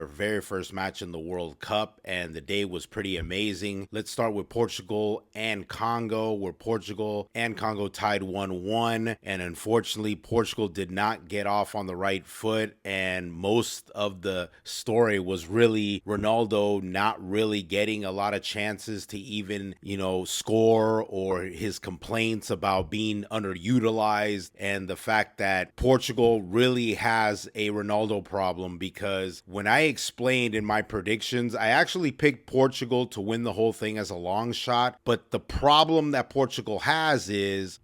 Our very first match in the World Cup, and the day was pretty amazing. Let's start with Portugal and Congo, where Portugal and Congo tied 1-1, and unfortunately Portugal did not get off on the right foot, and most of the story was really Ronaldo not really getting a lot of chances to even, score, or his complaints about being underutilized, and the fact that Portugal really has a Ronaldo problem, because when I explained in my predictions, I actually picked Portugal to win the whole thing as a long shot. But the problem that Portugal has is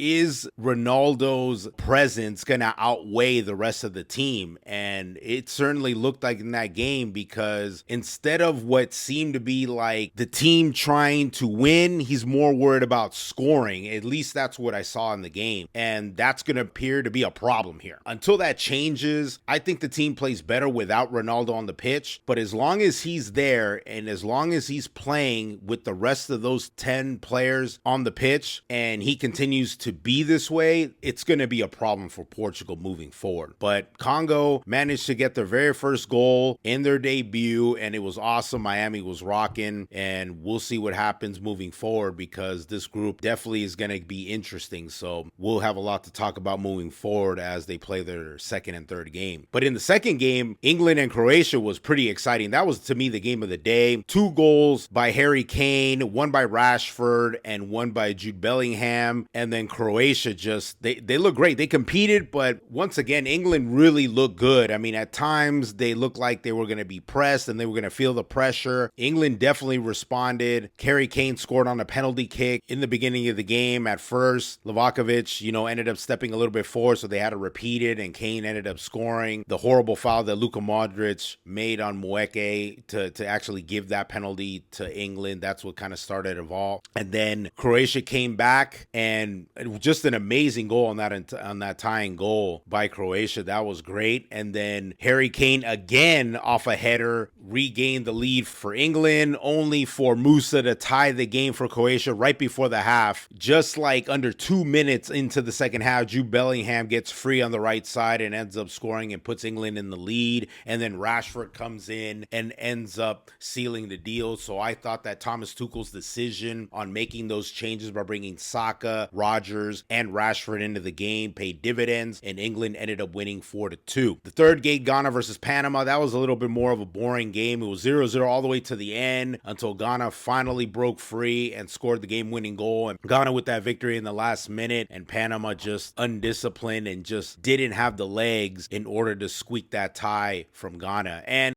Ronaldo's presence going to outweigh the rest of the team? And it certainly looked like in that game, because instead of what seemed to be like the team trying to win, he's more worried about scoring. At least that's what I saw in the game. And that's going to appear to be a problem here. Until that changes, I think the team plays better without Ronaldo on the pitch. But as long as he's there, and as long as he's playing with the rest of those 10 players on the pitch, and he continues to be this way, it's going to be a problem for Portugal moving forward. But Congo managed to get their very first goal in their debut, and it was awesome. Miami was rocking, and we'll see what happens moving forward, because this group definitely is going to be interesting. So we'll have a lot to talk about moving forward as they play their second and third game. But in the second game, England and Croatia was pretty exciting. That was, to me, the game of the day. 2 goals by Harry Kane, one by Rashford, and one by Jude Bellingham. And then Croatia just, they look great. They competed, but once again, England really looked good. I mean, at times they looked like they were going to be pressed and they were going to feel the pressure. England definitely responded. Harry Kane scored on a penalty kick in the beginning of the game. At first, Livakovic, ended up stepping a little bit forward, so they had to repeat it, and Kane ended up scoring. The horrible foul that Luka Modric made on Mueke to actually give that penalty to England, that's what kind of started it all. And then Croatia came back, and just an amazing goal on that tying goal by Croatia. That was great. And then Harry Kane again off a header regained the lead for England, only for Musa to tie the game for Croatia right before the half. Just like under 2 minutes into the second half, Jude Bellingham gets free on the right side and ends up scoring and puts England in the lead. And then Rashford comes in and ends up sealing the deal. So I thought that Thomas Tuchel's decision on making those changes by bringing Saka, Rodgers, and Rashford into the game paid dividends, and England ended up winning 4-2. The third game, Ghana versus Panama, that was a little bit more of a boring game. It was 0-0 all the way to the end until Ghana finally broke free and scored the game-winning goal. And Ghana with that victory in the last minute, and Panama just undisciplined and just didn't have the legs in order to squeak that tie from Ghana. And